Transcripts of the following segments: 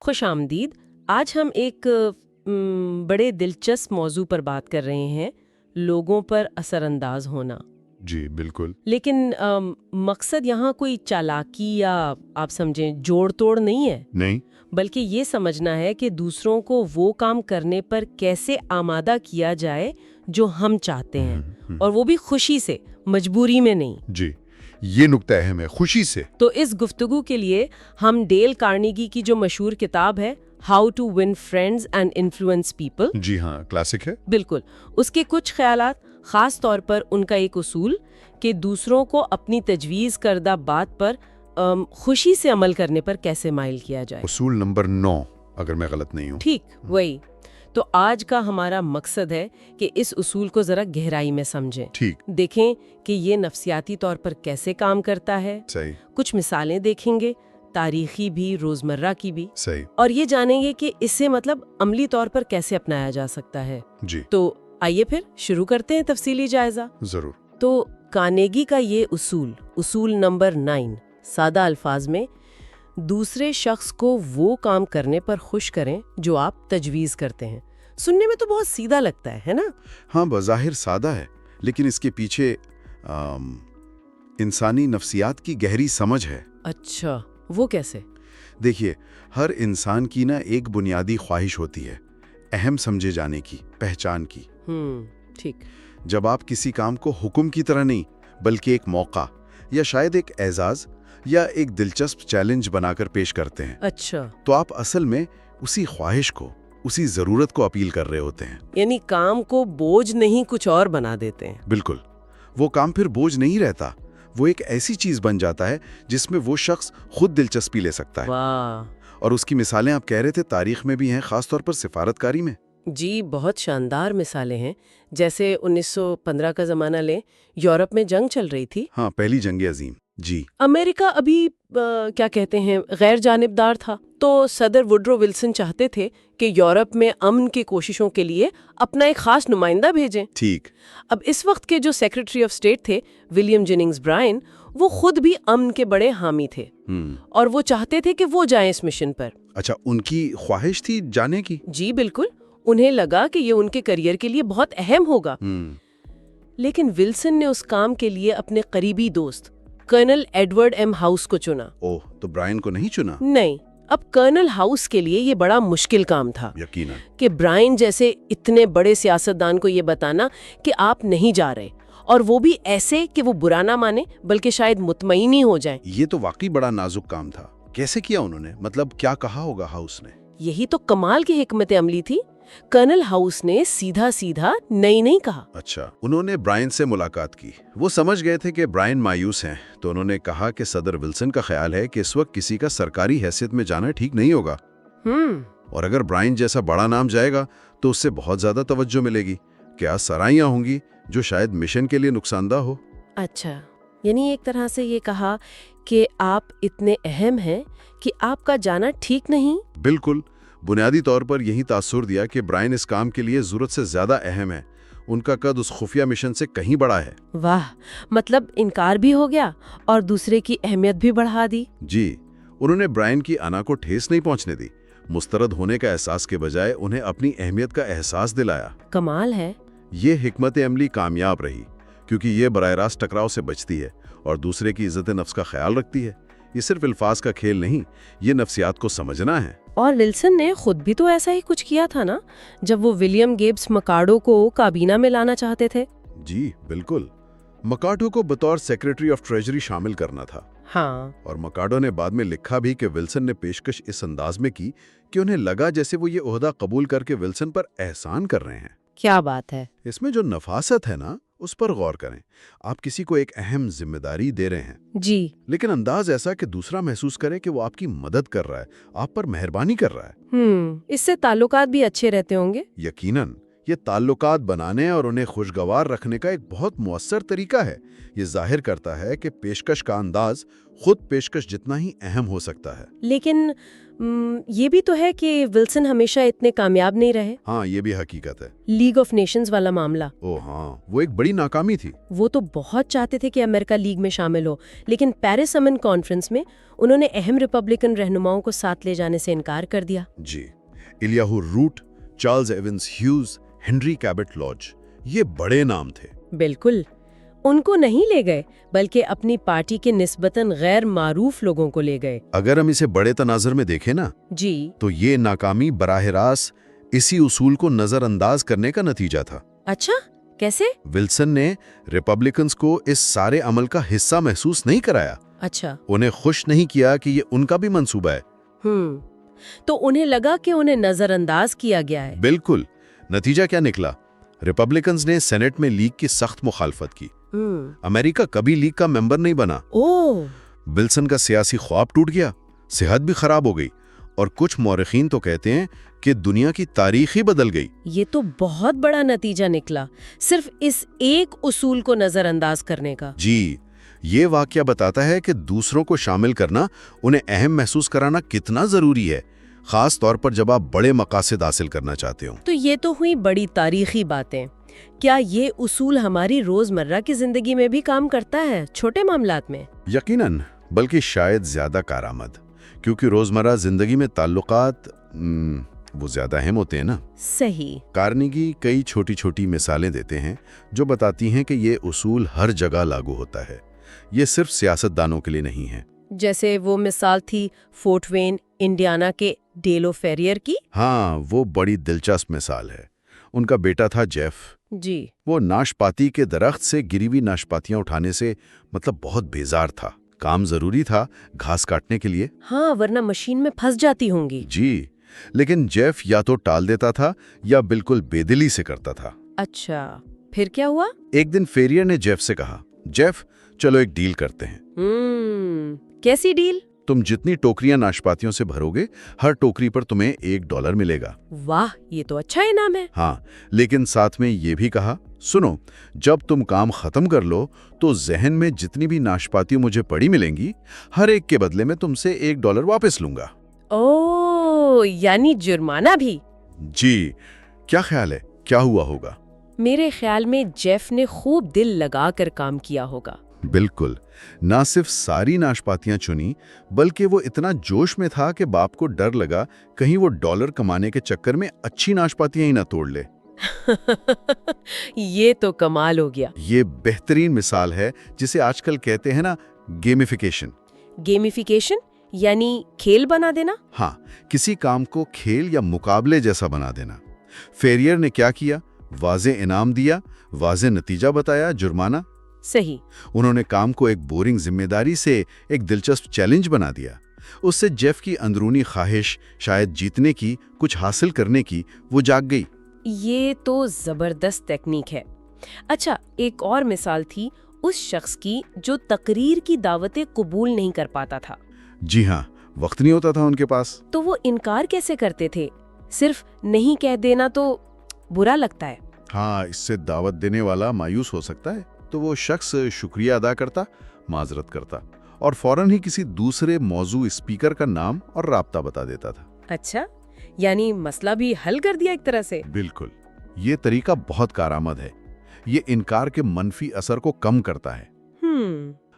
خوش آمدید۔ آج ہم ایک بڑے دلچسپ موضوع پر بات کر رہے ہیں، لوگوں پر اثر انداز ہونا۔ جی بالکل۔ لیکن مقصد یہاں کوئی چالاکی یا آپ سمجھیں جوڑ توڑ نہیں ہے، نہیں، بلکہ یہ سمجھنا ہے کہ دوسروں کو وہ کام کرنے پر کیسے آمادہ کیا جائے جو ہم چاہتے ہیں، اور وہ بھی خوشی سے، مجبوری میں نہیں۔ جی یہ نکتہ اہم ہے، خوشی سے۔ تو اس گفتگو کے لیے ہم ڈیل کارنیگی کی جو مشہور کتاب ہے how to win friends and influence people, جی ہاں، کلاسک ہے۔ بالکل اس کے کچھ خیالات، خاص طور پر ان کا ایک اصول کہ دوسروں کو اپنی تجویز کردہ بات پر خوشی سے عمل کرنے پر کیسے مائل کیا جائے۔ اصول نمبر 9 اگر میں غلط نہیں ہوں۔ ٹھیک وہی۔ تو آج کا ہمارا مقصد ہے کہ اس اصول کو ذرا گہرائی میں سمجھیں، ٹھیک، دیکھیں کہ یہ نفسیاتی طور پر کیسے کام کرتا ہے، صحیح کچھ مثالیں دیکھیں گے، تاریخی بھی، روزمرہ کی بھی، صحیح۔ اور یہ جانیں گے کہ اس سے مطلب عملی طور پر کیسے اپنایا جا سکتا ہے۔ جی تو آئیے پھر شروع کرتے ہیں تفصیلی جائزہ۔ ضرور۔ تو کارنیگی کا یہ اصول نمبر 9 سادہ الفاظ میں، دوسرے شخص کو وہ کام کرنے پر خوش کریں جو آپ تجویز کرتے ہیں۔ سننے میں تو بہت سیدھا لگتا ہے نا؟ ہاں بظاہر سادہ ہے، لیکن اس کے پیچھے انسانی نفسیات کی گہری سمجھ ہے۔ اچھا، وہ کیسے؟ دیکھیے، ہر انسان کی ایک بنیادی خواہش ہوتی ہے، اہم سمجھے جانے کی، پہچان کی۔ ٹھیک۔ جب آپ کسی کام کو حکم کی طرح نہیں بلکہ ایک موقع یا شاید ایک اعزاز یا ایک دلچسپ چیلنج بنا کر پیش کرتے ہیں، اچھا، تو آپ اصل میں اسی خواہش کو، اسی ضرورت کو اپیل کر رہے ہوتے ہیں۔ یعنی کام کو بوجھ نہیں کچھ اور بنا دیتے ہیں۔ بالکل، وہ کام پھر بوجھ نہیں رہتا، وہ ایک ایسی چیز بن جاتا ہے جس میں وہ شخص خود دلچسپی لے سکتا ہے۔ واہ، اور اس کی مثالیں آپ کہہ رہے تھے تاریخ میں بھی ہیں، خاص طور پر سفارتکاری میں۔ جی بہت شاندار مثالیں ہیں، جیسے 1915 کا زمانہ لیں، یورپ میں جنگ چل رہی تھی۔ ہاں، پہلی جنگ عظیم۔ جی امریکہ ابھی کیا کہتے ہیں غیر جانبدار تھا، تو صدر وڈرو ولسن چاہتے تھے کہ یورپ میں امن کی کوششوں کے لیے اپنا ایک خاص نمائندہ بھیجیں۔ ٹھیک۔ اب اس وقت کے جو سیکریٹری آف اسٹیٹ تھے ولیم جیننگز برائن، وہ خود بھی امن کے بڑے حامی تھے، اور وہ چاہتے تھے کہ وہ جائیں اس مشن پر۔ اچھا، ان کی خواہش تھی جانے کی؟ جی بالکل، انہیں لگا کہ یہ ان کے کیریئر کے لیے بہت اہم ہوگا۔ لیکن ولسن نے اس کام کے لیے اپنے قریبی دوست کرنل ایڈورڈ ایم ہاؤس کو چنا۔ اوہ، تو برائن کو نہیں چنا؟ نہیں، اب کرنل ہاؤس کے لیے یہ بڑا مشکل کام تھا، یقیناً، کہ برائن جیسے اتنے بڑے سیاستدان کو یہ بتانا کہ آپ نہیں جا رہے، اور وہ بھی ایسے کہ وہ برا نہ مانے بلکہ شاید مطمئن ہی ہو جائیں۔ یہ تو واقعی بڑا نازک کام تھا۔ کیسے کیا انہوں نے؟ مطلب کیا کہا ہوگا ہاؤس نے؟ یہی تو کمال کی حکمت عملی تھی۔ کرنل ہاؤس نے سیدھا سیدھا نہیں کہا۔ اچھا، انہوں نے برائن سے ملاقات کی۔ وہ سمجھ گئے تھے کہ برائن مایوس ہیں، تو انہوں نے کہا کہ صدر ولسن کا خیال ہے کہ اس وقت کسی کا سرکاری حیثیت میں جانا ٹھیک نہیں ہوگا، اور اگر برائن جیسا بڑا نام جائے گا تو اس سے بہت زیادہ توجہ ملے گی، کیا سرائیاں ہوں گی جو شاید مشن کے لیے نقصان دہ ہو۔ اچھا، یعنی ایک طرح سے یہ کہا کہ آپ اتنے اہم ہیں کہ آپ کا جانا ٹھیک نہیں۔ بالکل، بنیادی طور پر یہی تاثر دیا کہ برائن اس کام کے لیے ضرورت سے زیادہ اہم ہے، ان کا قد اس خفیہ مشن سے کہیں بڑا ہے۔ واہ، مطلب انکار بھی ہو گیا اور دوسرے کی اہمیت بھی بڑھا دی۔ جی، انہوں نے برائن کی انا کو ٹھیس نہیں پہنچنے دی، مسترد ہونے کا احساس کے بجائے انہیں اپنی اہمیت کا احساس دلایا۔ کمال ہے۔ یہ حکمت عملی کامیاب رہی، کیونکہ یہ براہ راست ٹکراؤ سے بچتی ہے اور دوسرے کی عزت نفس کا خیال رکھتی ہے۔ یہ صرف الفاظ کا کھیل نہیں، یہ نفسیات کو سمجھنا ہے۔ اور ولسن نے خود بھی تو ایسا ہی کچھ کیا تھا نا، جب وہ ولیم گیبس مکارڈو کو کابینہ میں لانا چاہتے تھے۔ جی بالکل، مکارڈو کو بطور سیکریٹری آف ٹریجری شامل کرنا تھا۔ ہاں، اور مکارڈو نے بعد میں لکھا بھی کہ ولسن نے پیشکش اس انداز میں کی کہ انہیں لگا جیسے وہ یہ عہدہ قبول کر کے ولسن پر احسان کر رہے ہیں۔ کیا بات ہے۔ اس میں جو نفاست ہے نا، اس پر غور کریں۔ آپ کسی کو ایک اہم ذمہ داری دے رہے ہیں، جی، لیکن انداز ایسا کہ دوسرا محسوس کرے کہ وہ آپ کی مدد کر رہا ہے، آپ پر مہربانی کر رہا ہے۔ اس سے تعلقات بھی اچھے رہتے ہوں گے۔ یقیناً، یہ تعلقات بنانے اور انہیں خوشگوار رکھنے کا ایک بہت مؤثر طریقہ ہے۔ یہ ظاہر کرتا ہے کہ پیشکش کا انداز خود پیشکش جتنا ہی اہم ہو سکتا ہے۔ لیکن یہ بھی تو ہے کہ ولسن ہمیشہ اتنے کامیاب نہیں رہے۔ ہاں، یہ بھی حقیقت ہے۔ لیگ آف نیشنز والا معاملہ، ہاں، وہ ایک بڑی ناکامی تھی۔ وہ تو بہت چاہتے تھے کہ امریکہ لیگ میں شامل ہو، لیکن پیرس امن کانفرنس میں انہوں نے اہم ریپبلکن رہنماؤں کو ساتھ لے جانے سے انکار کر دیا۔ جی، الیاہو route, Charles Evans ہیوز، Henry کیبٹ lodge, یہ بڑے نام تھے۔ بالکل، ان کو نہیں لے گئے بلکہ اپنی پارٹی کے نسبتاً غیر معروف لوگوں کو لے گئے۔ اگر ہم اسے بڑے تناظر میں دیکھیں نا جی، تو یہ ناکامی براہ راست اسی اصول کو نظر انداز کرنے کا نتیجہ تھا۔ اچھا، کیسے؟ ولسن نے ریپبلکنز کو اس سارے عمل کا حصہ محسوس نہیں کرایا، اچھا، انہیں خوش نہیں کیا کہ یہ ان کا بھی منصوبہ ہے۔ تو انہیں لگا کہ انہیں نظر انداز کیا گیا ہے۔ بالکل۔ نتیجہ کیا نکلا؟ ریپبلکنز نے سینٹ میں لیگ کی سخت مخالفت کی۔ امریکہ کبھی لیگ کا ممبر نہیں بنا۔ ولسن کا سیاسی خواب ٹوٹ گیا، صحت بھی خراب ہو گئی، اور کچھ مورخین تو کہتے ہیں کہ دنیا کی تاریخ ہی بدل گئی۔ یہ تو بہت بڑا نتیجہ نکلا، صرف اس ایک اصول کو نظر انداز کرنے کا۔ جی، یہ واقعہ بتاتا ہے کہ دوسروں کو شامل کرنا، انہیں اہم محسوس کرانا کتنا ضروری ہے، خاص طور پر جب آپ بڑے مقاصد حاصل کرنا چاہتے ہو۔ تو یہ تو ہوئی بڑی تاریخی باتیں۔ کیا یہ اصول ہماری روزمرہ کی زندگی میں بھی کام کرتا ہے، چھوٹے معاملات میں؟ یقیناً، بلکہ شاید زیادہ کارآمد، کیونکہ روزمرہ زندگی میں تعلقات وہ زیادہ اہم ہوتے ہیں نا۔ صحیح۔ کارنیگی کئی چھوٹی چھوٹی مثالیں دیتے ہیں جو بتاتی ہیں کہ یہ اصول ہر جگہ لاگو ہوتا ہے، یہ صرف سیاست دانوں کے لیے نہیں ہے۔ جیسے وہ مثال تھی فورٹ وین انڈیانا کے ڈیلو فیریئر کی۔ ہاں، وہ بڑی دلچسپ مثال ہے۔ ان کا بیٹا تھا جیف۔ جی۔ وہ ناشپاتی کے درخت سے گری ہوئی ناشپاتیاں اٹھانے سے بہت بیزار تھا۔ کام ضروری تھا گھاس کاٹنے کے لیے۔ ہاں، ورنہ مشین میں پھنس جاتی ہوں گی۔ جی، لیکن جیف یا تو ٹال دیتا تھا یا بالکل بے دلی سے کرتا تھا۔ اچھا، پھر کیا ہوا؟ ایک دن فیریئر نے جیف سے کہا، جیف، چلو ایک ڈیل کرتے ہیں۔ کیسی ڈیل؟ تم جتنی ٹوکریاں ناشپاتیوں سے بھرو گے، ہر ٹوکری پر تمہیں $1 ملے گا۔ واہ، یہ تو اچھا انعام ہے۔ ہاں، لیکن ساتھ میں یہ بھی کہا، سنو، جب تم کام ختم کر لو تو ذہن میں جتنی بھی ناشپاتیاں مجھے پڑی ملیں گی، ہر ایک کے بدلے میں تم سے $1 واپس لوں گا۔ یعنی جرمانہ بھی؟ جی، کیا خیال ہے کیا ہوا ہوگا؟ میرے خیال میں جیف نے خوب دل لگا کر کام کیا ہوگا۔ بالکل، نہ صرف ساری ناشپاتیاں چنی، بلکہ وہ اتنا جوش میں تھا کہ باپ کو ڈر لگا کہیں وہ $1 کمانے کے چکر میں اچھی ناشپاتیاں ہی نہ توڑ لے۔ یہ تو کمال ہو گیا۔ یہ بہترین مثال ہے جسے آج کل کہتے ہیں نا، گیمیفیکیشن۔ گیمیفیکیشن یعنی کھیل بنا دینا؟ ہاں، کسی کام کو کھیل یا مقابلے جیسا بنا دینا۔ فیریئر نے کیا کیا؟ واضح انعام دیا، واضح نتیجہ بتایا، جرمانہ۔ صحیح۔ انہوں نے کام کو ایک بورنگ ذمہ داری سے ایک دلچسپ چیلنج بنا دیا۔ اس سے جیف کی اندرونی خواہش شاید جیتنے کی، کچھ حاصل کرنے کی، وہ جاگ گئی۔ یہ تو زبردست ٹیکنیک ہے۔ اچھا، ایک اور مثال تھی اس شخص کی جو تقریر کی دعوتیں قبول نہیں کر پاتا تھا۔ جی ہاں، وقت نہیں ہوتا تھا ان کے پاس۔ تو وہ انکار کیسے کرتے تھے؟ صرف نہیں کہہ دینا تو برا لگتا ہے۔ ہاں، اس سے دعوت دینے والا مایوس ہو سکتا ہے، تو وہ شخص شکریہ ادا کرتا، معذرت کرتا، اور فوراً ہی کسی دوسرے موضوع اسپیکر کا نام اور رابطہ بتا دیتا تھا۔ اچھا، یعنی مسئلہ بھی حل کر دیا ایک طرح سے۔ بالکل، یہ طریقہ بہت کارآمد ہے۔ یہ انکار کے منفی اثر کو کم کرتا ہے۔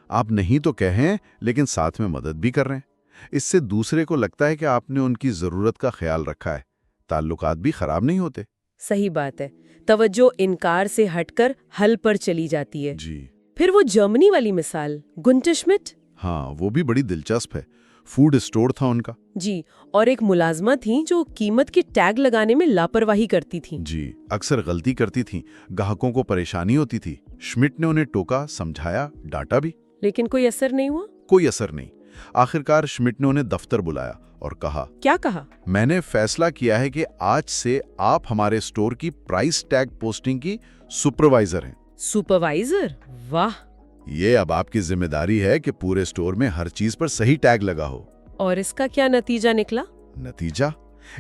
آپ نہیں تو کہیں، لیکن ساتھ میں مدد بھی کر رہے ہیں۔ اس سے دوسرے کو لگتا ہے کہ آپ نے ان کی ضرورت کا خیال رکھا ہے، تعلقات بھی خراب نہیں ہوتے۔ صحیح بات ہے، توجہ انکار سے ہٹ کر حل پر چلی جاتی ہے۔ جی۔ پھر وہ جرمنی والی مثال، گنٹر شمٹ۔ ہاں، وہ بھی بڑی دلچسپ ہے۔ فوڈ اسٹور تھا ان کا۔ جی، اور ایک ملازمہ تھیں جو قیمت کی ٹیگ لگانے میں لاپرواہی کرتی تھیں۔ جی، اکثر غلطی کرتی تھیں، گاہکوں کو پریشانی ہوتی تھی۔ شمٹ نے انہیں ٹوکا، سمجھایا، ڈانٹا بھی، لیکن کوئی اثر نہیں ہوا۔ کوئی اثر نہیں۔ آخرکار شمٹ نے انہیں دفتر بلایا اور کہا، کیا کہا؟ میں نے فیصلہ کیا ہے کہ آج سے آپ ہمارے اسٹور کی پرائس ٹیگ پوسٹنگ کی سپروائزر ہیں۔ سپروائزر؟ واہ! یہ اب آپ کی ذمہ داری ہے کہ پورے اسٹور میں ہر چیز پر صحیح ٹیگ لگا ہو۔ اور اس کا کیا نتیجہ نکلا؟ نتیجہ؟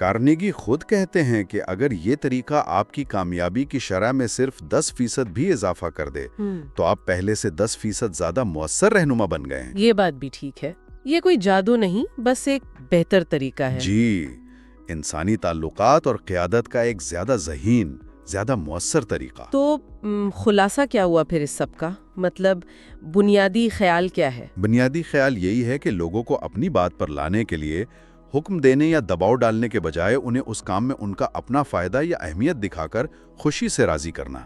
کارنیگی خود کہتے ہیں کہ اگر یہ طریقہ آپ کی کامیابی کی شرح میں صرف 10% بھی اضافہ کر دے تو آپ پہلے سے 10% زیادہ مؤثر رہنما بن گئے ہیں۔ یہ بات بھی ٹھیک ہے، یہ کوئی جادو نہیں، بس ایک بہتر طریقہ ہے۔ جی، انسانی تعلقات اور قیادت کا ایک زیادہ ذہین، زیادہ مؤثر طریقہ۔ تو خلاصہ کیا ہوا پھر اس سب کا؟ مطلب بنیادی خیال کیا ہے؟ بنیادی خیال یہی ہے کہ لوگوں کو اپنی بات پر لانے کے لیے حکم دینے یا دباؤ ڈالنے کے بجائے انہیں اس کام میں ان کا اپنا فائدہ یا اہمیت دکھا کر خوشی سے راضی کرنا،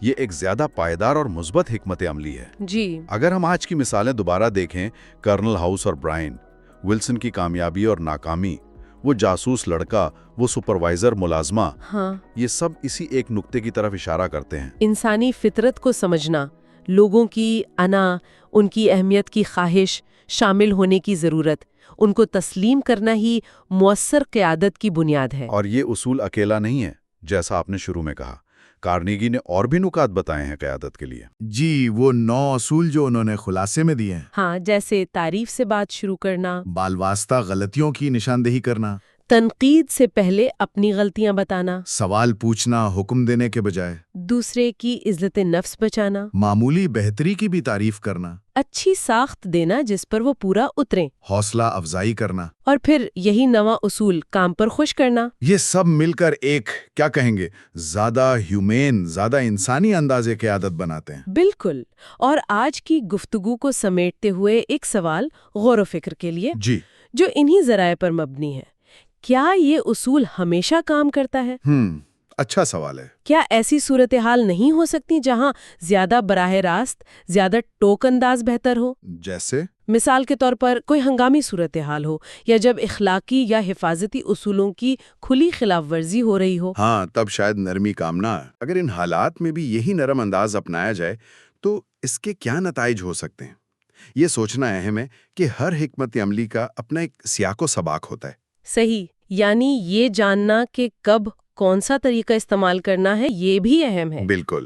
یہ ایک زیادہ پائیدار اور مثبت حکمت عملی ہے۔ جی، اگر ہم آج کی مثالیں دوبارہ دیکھیں، کرنل ہاؤس اور برائن، ولسن کی کامیابی اور ناکامی، وہ جاسوس لڑکا، وہ سپروائزر ملازمہ، ہاں، یہ سب اسی ایک نقطے کی طرف اشارہ کرتے ہیں۔ انسانی فطرت کو سمجھنا، لوگوں کی انا، ان کی اہمیت کی خواہش، شامل ہونے کی ضرورت، ان کو تسلیم کرنا ہی مؤثر قیادت کی بنیاد ہے۔ اور یہ اصول اکیلا نہیں ہے، جیسا آپ نے شروع میں کہا، کارنیگی نے اور بھی نکات بتائے ہیں قیادت کے لیے۔ جی، وہ 9 اصول جو انہوں نے خلاصے میں دیے ہیں، ہاں، جیسے تعریف سے بات شروع کرنا، بالواسطہ غلطیوں کی نشاندہی کرنا، تنقید سے پہلے اپنی غلطیاں بتانا، سوال پوچھنا حکم دینے کے بجائے، دوسرے کی عزت نفس بچانا، معمولی بہتری کی بھی تعریف کرنا، اچھی ساخت دینا جس پر وہ پورا اتریں، حوصلہ افزائی کرنا، اور پھر یہی نواں اصول کام پر خوش کرنا۔ یہ سب مل کر ایک کیا کہیں گے زیادہ ہیومین، زیادہ انسانی انداز قیادت بناتے ہیں۔ بالکل، اور آج کی گفتگو کو سمیٹتے ہوئے ایک سوال غور و فکر کے لیے، جی، جو انہی ذرائع پر مبنی ہے، کیا یہ اصول ہمیشہ کام کرتا ہے؟ اچھا سوال ہے۔ کیا ایسی صورتحال نہیں ہو سکتی جہاں زیادہ براہ راست، زیادہ ٹوک انداز بہتر ہو؟ جیسے مثال کے طور پر کوئی ہنگامی صورتحال ہو، یا جب اخلاقی یا حفاظتی اصولوں کی کھلی خلاف ورزی ہو رہی ہو۔ ہاں، تب شاید نرمی کام نہ آئے۔ اگر ان حالات میں بھی یہی نرم انداز اپنایا جائے تو اس کے کیا نتائج ہو سکتے ہیں؟ یہ سوچنا اہم ہے کہ ہر حکمت عملی کا اپنا ایک سیاق و سباق ہوتا ہے۔ صحیح، یعنی یہ جاننا کہ کب کون سا طریقہ استعمال کرنا ہے، یہ بھی اہم ہے۔ بالکل۔